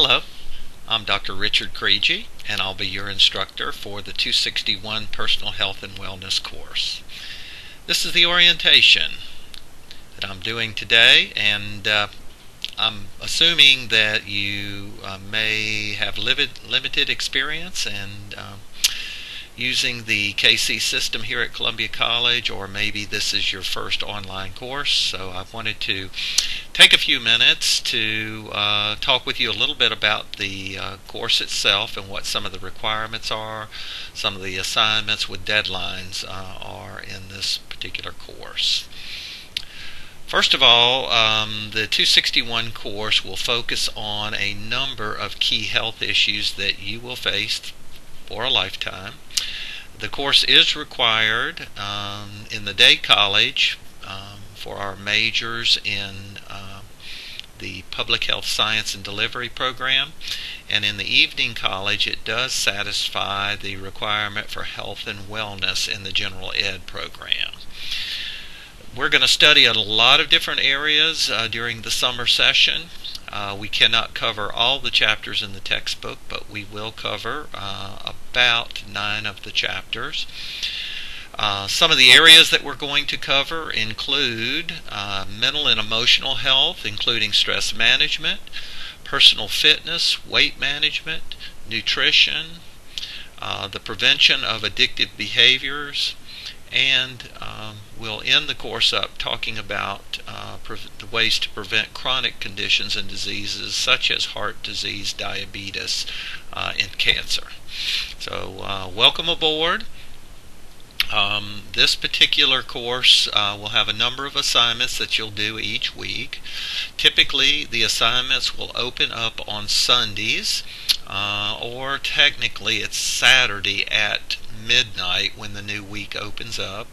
Hello, I'm Dr. Richard Krejci, and I'll be your instructor for the 261 Personal Health and Wellness course. This is the orientation that I'm doing today, and I'm assuming that you may have limited experience and using the KC system here at Columbia College, or maybe this is your first online course. So I wanted to take a few minutes to talk with you a little bit about the course itself and what some of the requirements are, some of the assignments with deadlines are in this particular course. First of all, the 261 course will focus on a number of key health issues that you will face for a lifetime. The course is required in the day college for our majors in the Public Health Science and Delivery program, and in the evening college it does satisfy the requirement for health and wellness in the general ed program. We're going to study a lot of different areas during the summer session. We cannot cover all the chapters in the textbook, but we will cover about 9 of the chapters. Some of the areas that we're going to cover include mental and emotional health, including stress management, personal fitness, weight management, nutrition, the prevention of addictive behaviors, and we'll end the course up talking about the ways to prevent chronic conditions and diseases such as heart disease, diabetes, and cancer. So welcome aboard. This particular course will have a number of assignments that you'll do each week. Typically, the assignments will open up on Sundays, or technically it's Saturday at midnight when the new week opens up.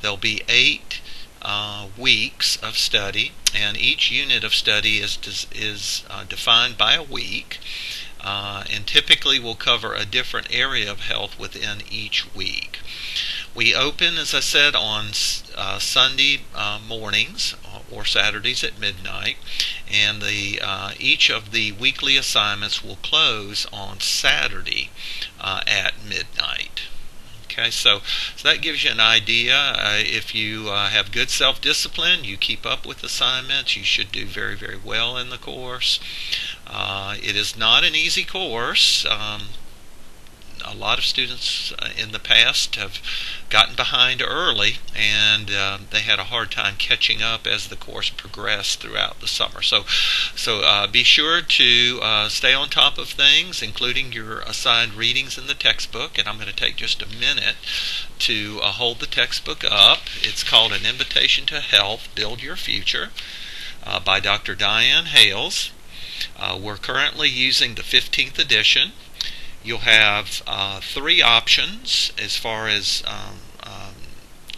There'll be 8 weeks of study, and each unit of study is defined by a week, and typically will cover a different area of health within each week. We open, as I said, on Sunday mornings or Saturdays at midnight, and each of the weekly assignments will close on Saturday at midnight. Okay, so that gives you an idea. If you have good self-discipline, you keep up with assignments, you should do very, very well in the course. It is not an easy course. A lot of students in the past have gotten behind early, and they had a hard time catching up as the course progressed throughout the summer. So be sure to stay on top of things, including your assigned readings in the textbook. And I'm going to take just a minute to hold the textbook up. It's called An Invitation to Health, Build Your Future by Dr. Diane Hales. We're currently using the 15th edition. You'll have 3 options as far as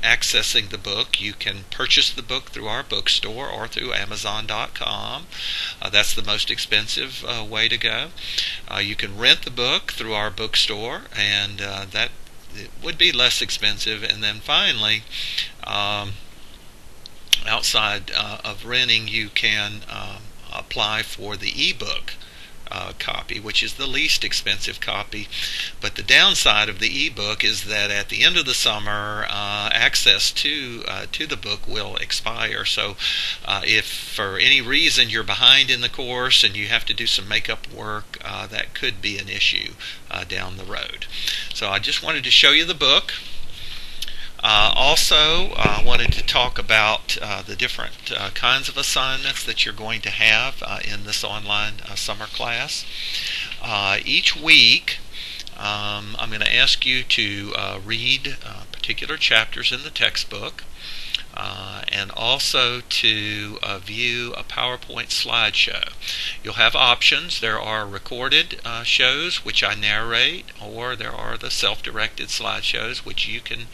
accessing the book. You can purchase the book through our bookstore or through Amazon.com. That's the most expensive way to go. You can rent the book through our bookstore, and that it would be less expensive. And then finally, outside of renting, you can apply for the ebook copy, which is the least expensive copy. But the downside of the ebook is that at the end of the summer, access to the book will expire. So if for any reason you're behind in the course and you have to do some makeup work, that could be an issue down the road. So I just wanted to show you the book. Also, I wanted to talk about the different kinds of assignments that you're going to have in this online summer class. Each week, I'm going to ask you to read particular chapters in the textbook, and also to view a PowerPoint slideshow. You'll have options. There are recorded shows which I narrate, or there are the self-directed slideshows which you can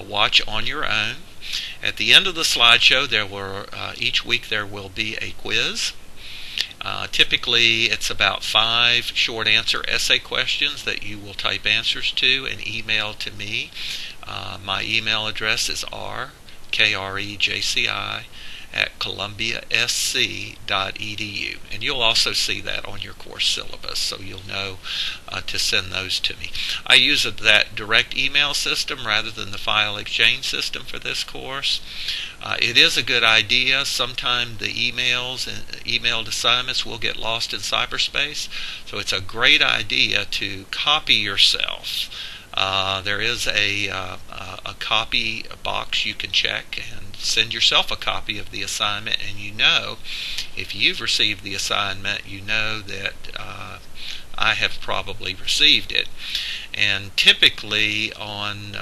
watch on your own. At the end of the slideshow, each week there will be a quiz. Typically, it's about 5 short answer essay questions that you will type answers to and email to me. My email address is krejci at columbiasc.edu. And you'll also see that on your course syllabus, so you'll know to send those to me. I use that direct email system rather than the file exchange system for this course. It is a good idea. Sometimes the emails and emailed assignments will get lost in cyberspace, so it's a great idea to copy yourself. There is a copy box you can check and send yourself a copy of the assignment, and if you've received the assignment, you know that I have probably received it. And typically on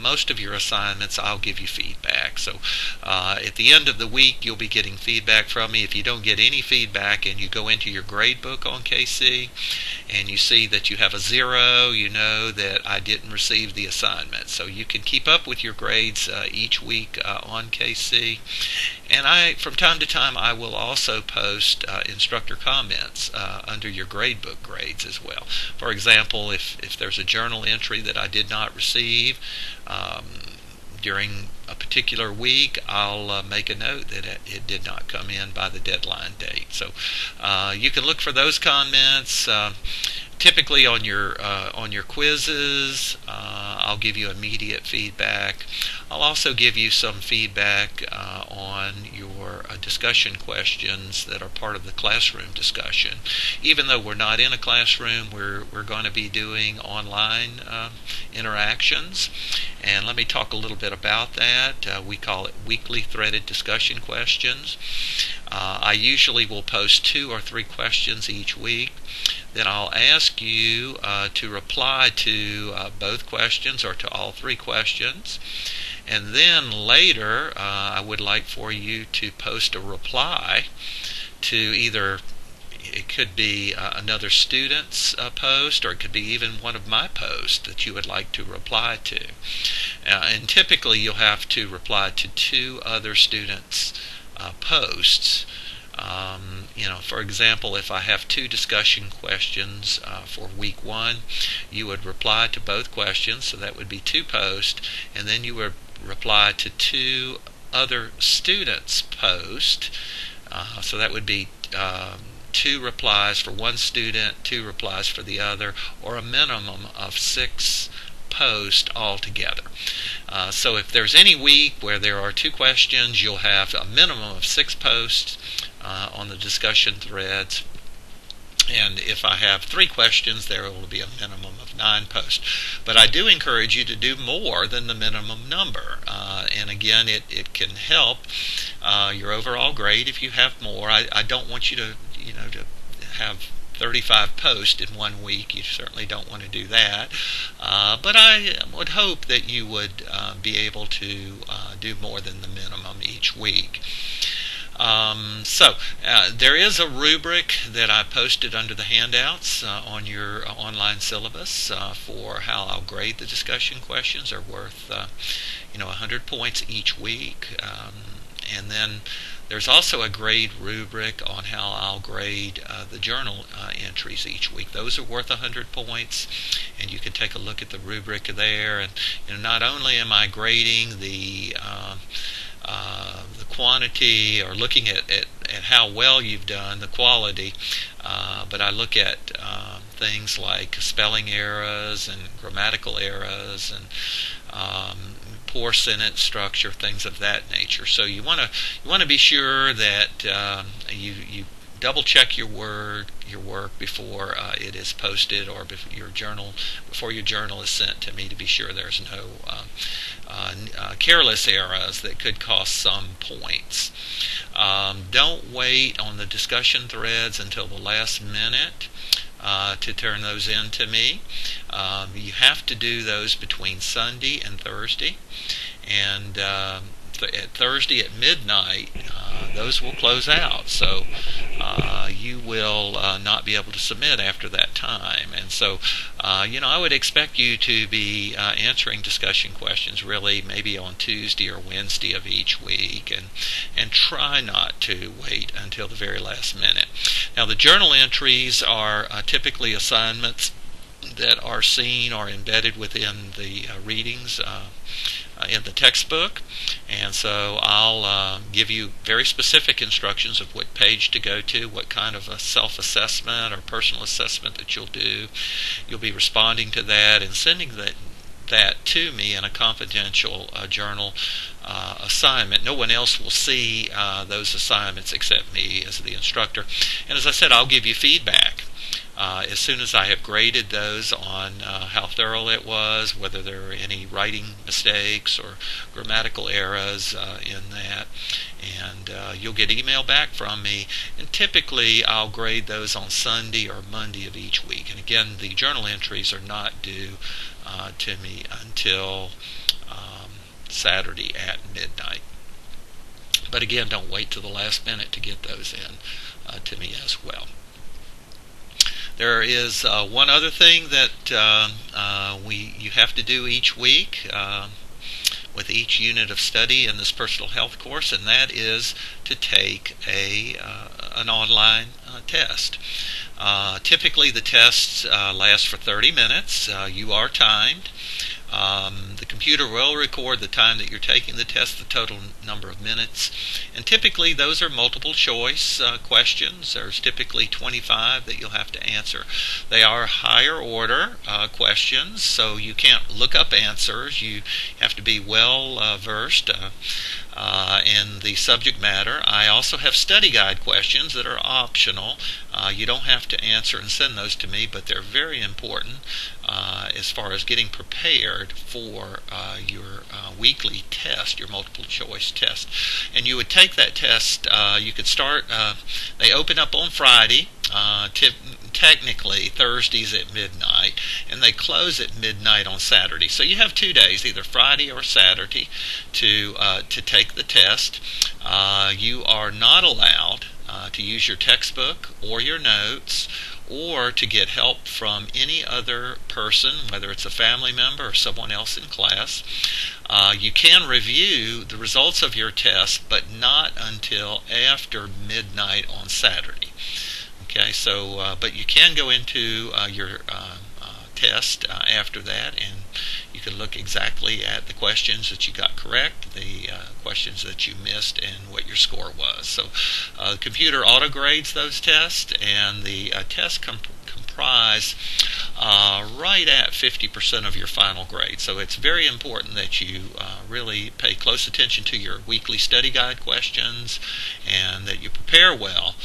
most of your assignments, I'll give you feedback. So at the end of the week, you'll be getting feedback from me. If you don't get any feedback and you go into your grade book on KC and you see that you have a 0, you know that I didn't receive the assignment. So you can keep up with your grades each week on KC. And from time to time, I will also post instructor comments under your gradebook grades as well. For example, if there's a journal entry that I did not receive during a particular week, I'll make a note that it did not come in by the deadline date. So you can look for those comments. Typically on your quizzes, I'll give you immediate feedback. I'll also give you some feedback on your discussion questions that are part of the classroom discussion. Even though we're not in a classroom, we're going to be doing online interactions. And let me talk a little bit about that. We call it weekly threaded discussion questions. I usually will post 2 or 3 questions each week. Then I'll ask you to reply to both questions or to all 3 questions. And then later, I would like for you to post a reply to either, it could be another student's post, or it could be even one of my posts that you would like to reply to. And typically you'll have to reply to 2 other students' posts. For example, if I have 2 discussion questions for week 1, you would reply to both questions, so that would be 2 posts, and then you would reply to 2 other students' posts, so that would be 2 replies for one student, 2 replies for the other, or a minimum of 6 posts altogether. So if there's any week where there are 2 questions, you'll have a minimum of 6 posts on the discussion threads. And if I have 3 questions, there will be a minimum of 9 posts. But I do encourage you to do more than the minimum number. And again, it can help your overall grade if you have more. I don't want you to have 35 posts in 1 week. You certainly don't want to do that. But I would hope that you would be able to do more than the minimum each week. So there is a rubric that I posted under the handouts on your online syllabus for how I'll grade the discussion questions. Are worth 100 points each week. And then there's also a grade rubric on how I'll grade the journal entries each week. Those are worth 100 points, and you can take a look at the rubric there. And not only am I grading the quantity, or looking at how well you've done, the quality, but I look at things like spelling errors and grammatical errors and poor sentence structure, things of that nature. So you want to be sure that you double check your work before it is posted, or before your journal is sent to me, to be sure there's no careless errors that could cost some points. Don't wait on the discussion threads until the last minute to turn those in to me. You have to do those between Sunday and Thursday, and at Thursday at midnight, those will close out. So you will not be able to submit after that time. And so, I would expect you to be answering discussion questions really maybe on Tuesday or Wednesday of each week, and try not to wait until the very last minute. Now, the journal entries are typically assignments that are seen or embedded within the readings in the textbook. And so I'll give you very specific instructions of what page to go to, what kind of a self-assessment or personal assessment that you'll do. You'll be responding to that and sending that to me in a confidential journal assignment. No one else will see those assignments except me as the instructor. And as I said, I'll give you feedback as soon as I have graded those on how thorough it was, whether there are any writing mistakes or grammatical errors in that. And you'll get email back from me. And typically I'll grade those on Sunday or Monday of each week. And again, the journal entries are not due to me until Saturday at midnight. But again, don't wait till the last minute to get those in to me as well. There is one other thing that you have to do each week with each unit of study in this personal health course, and that is to take an online test. Typically the tests last for 30 minutes. You are timed. The computer will record the time that you're taking the test, the total number of minutes, and typically those are multiple choice questions. There's typically 25 that you'll have to answer. They are higher order questions, so you can't look up answers. You have to be well versed in the subject matter. I also have study guide questions that are optional. You don't have to answer and send those to me, but they're very important as far as getting prepared for your weekly test, your multiple choice test. And you would take that test, you could start, they open up on Friday, technically Thursdays at midnight, and they close at midnight on Saturday. So you have 2 days, either Friday or Saturday, to take the test. You are not allowed to use your textbook or your notes, or to get help from any other person, whether it's a family member or someone else in class. You can review the results of your test, but not until after midnight on Saturday. Okay, so but you can go into your test after that, and you can look exactly at the questions that you got correct, the questions that you missed, and what your score was. So the computer auto-grades those tests, and the tests comprise right at 50% of your final grade. So it's very important that you really pay close attention to your weekly study guide questions, and that you prepare well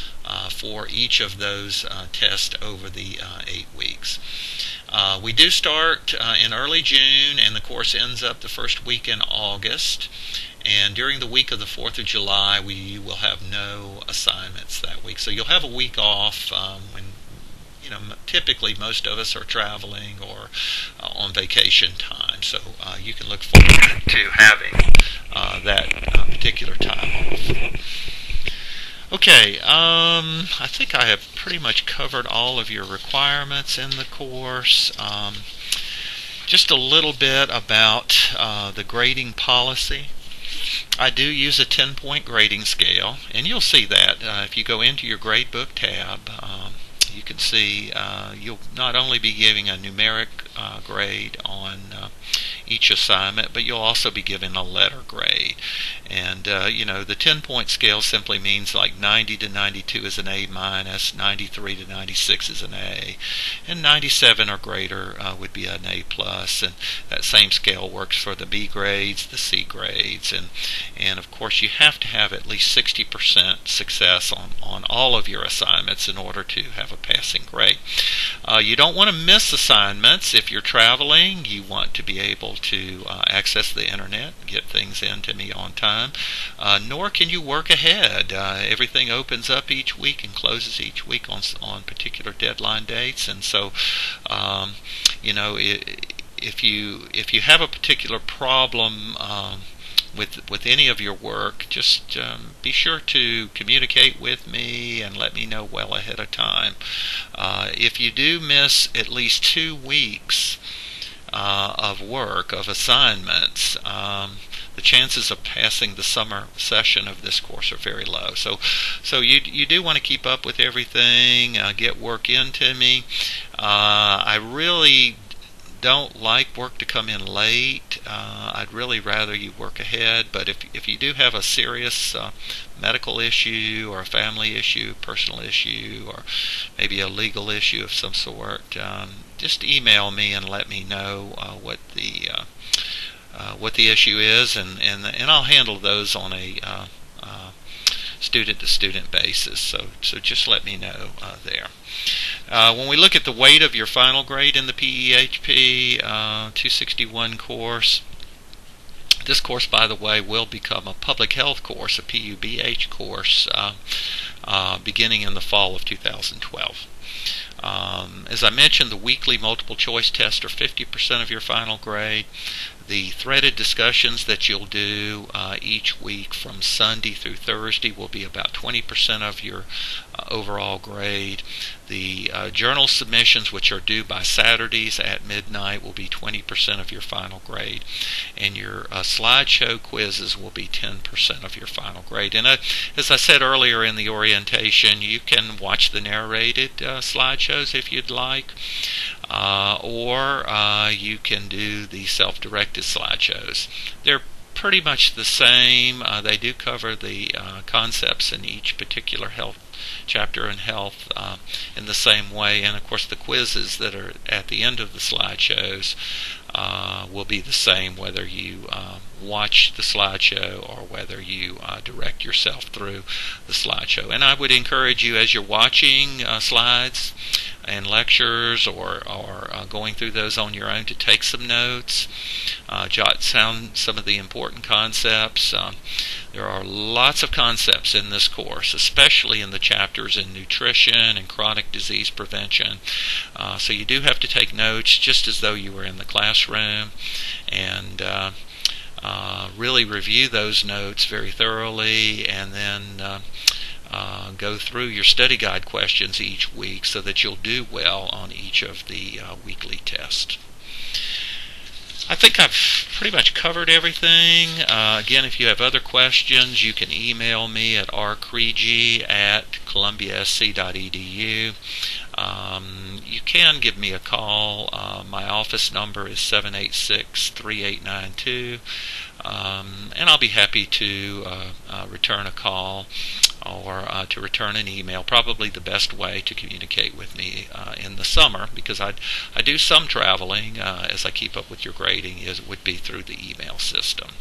for each of those tests over the 8 weeks. We do start in early June, and the course ends up the first week in August. And during the week of the 4th of July, we will have no assignments that week. So you'll have a week off when, typically most of us are traveling or on vacation time. So you can look forward to having that particular time off. Okay, I think I have pretty much covered all of your requirements in the course. Just a little bit about the grading policy. I do use a 10-point grading scale, and you'll see that if you go into your gradebook tab. You can see you'll not only be giving a numeric grade on each assignment, but you'll also be given a letter grade. And the 10-point scale simply means like 90 to 92 is an A minus, 93 to 96 is an A, and 97 or greater would be an A plus. And that same scale works for the B grades, the C grades, and of course you have to have at least 60% success on all of your assignments in order to have a passing grade. You don't want to miss assignments. If you're traveling, you want to be able to access the internet, get things in to me on time, nor can you work ahead. Everything opens up each week and closes each week on particular deadline dates, and so if you have a particular problem with any of your work, just be sure to communicate with me and let me know well ahead of time. If you do miss at least 2 weeks of work, of assignments, the chances of passing the summer session of this course are very low. So you do want to keep up with everything, get work into me. I really don't like work to come in late. I'd really rather you work ahead, but if you do have a serious medical issue or a family issue, personal issue, or maybe a legal issue of some sort, just email me and let me know what the issue is, and I'll handle those on a student-to-student basis. So just let me know there. When we look at the weight of your final grade in the PEHP 261 course, this course, by the way, will become a public health course, a PUBH course, beginning in the fall of 2012. As I mentioned, the weekly multiple choice tests are 50% of your final grade. The threaded discussions that you'll do each week from Sunday through Thursday will be about 20% of your overall grade. The journal submissions, which are due by Saturdays at midnight, will be 20% of your final grade. And your slideshow quizzes will be 10% of your final grade. And as I said earlier in the orientation, you can watch the narrated slideshows if you'd like. Or you can do the self-directed slideshows. They're pretty much the same. They do cover the concepts in each particular health chapter in health in the same way, and of course the quizzes that are at the end of the slideshows will be the same whether you watch the slideshow or whether you direct yourself through the slideshow. And I would encourage you, as you're watching slides and lectures or going through those on your own, to take some notes, jot down some of the important concepts. There are lots of concepts in this course, especially in the chapters in nutrition and chronic disease prevention. So you do have to take notes just as though you were in the classroom, and really review those notes very thoroughly, and then go through your study guide questions each week so that you'll do well on each of the weekly tests. I think I've pretty much covered everything. Again, if you have other questions, you can email me at rkrejci@columbiasc.edu. You can give me a call. My office number is 786-3892, and I'll be happy to return a call or to return an email. Probably the best way to communicate with me in the summer, because I do some traveling as I keep up with your grading, would be through the email system.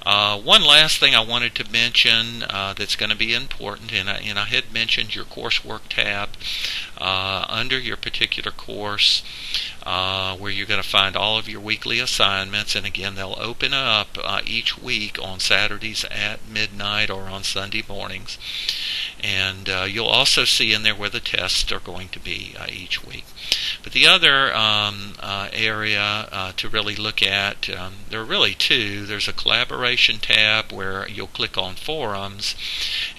One last thing I wanted to mention that's going to be important, and I had mentioned your coursework tab under your particular course, where you're going to find all of your weekly assignments, and again they'll open up each week on Saturdays at midnight or on Sunday mornings. And you'll also see in there where the tests are going to be each week. But the other area to really look at, there are really two. There's a collaboration tab where you'll click on forums,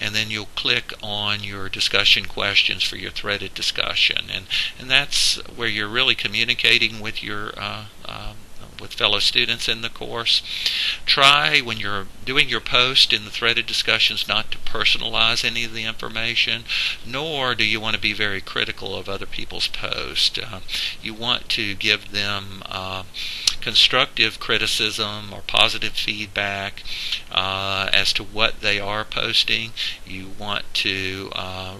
and then you'll click on your discussion questions for your threaded discussion, and that's where you're really communicating with your with fellow students in the course. Try, when you're doing your post in the threaded discussions, not to personalize any of the information, nor do you want to be very critical of other people's posts. You want to give them constructive criticism or positive feedback as to what they are posting. You want to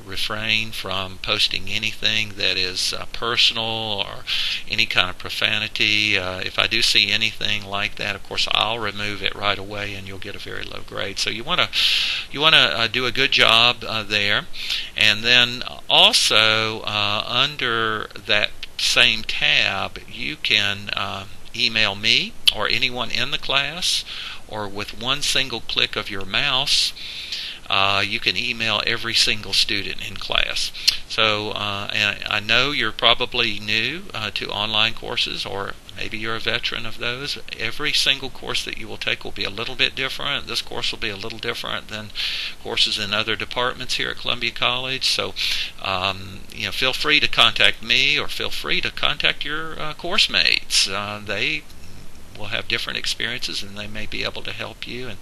refrain from posting anything that is personal or any kind of profanity. If I do see anything like that, of course I'll remove it right away, and you'll get a very low grade. So you want to do a good job there. And then also under that same tab, you can email me or anyone in the class, or with one single click of your mouse, you can email every single student in class. So and I know you're probably new to online courses, or maybe you're a veteran of those. Every single course that you will take will be a little bit different. This course will be a little different than courses in other departments here at Columbia College. So feel free to contact me, or feel free to contact your course mates. They will have different experiences, and they may be able to help you. And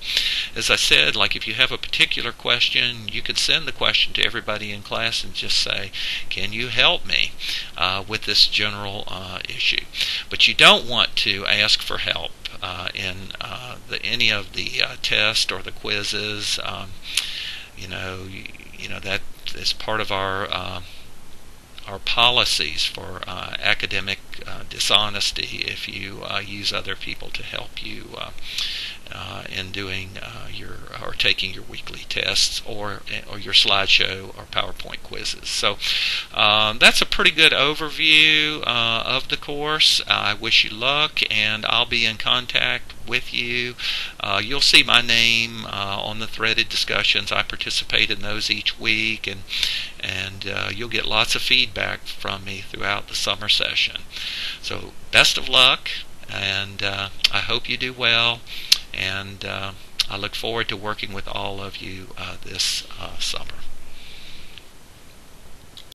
as I said, like if you have a particular question, you could send the question to everybody in class and just say, can you help me with this general issue? But you don't want to ask for help in any of the tests or the quizzes. That is part of our policies for academic dishonesty. If you use other people to help you in doing or taking your weekly tests or your slideshow or PowerPoint quizzes. So that's a pretty good overview of the course. I wish you luck, and I'll be in contact with you. You'll see my name on the threaded discussions. I participate in those each week, and you'll get lots of feedback from me throughout the summer session. So best of luck, and I hope you do well, and I look forward to working with all of you this summer.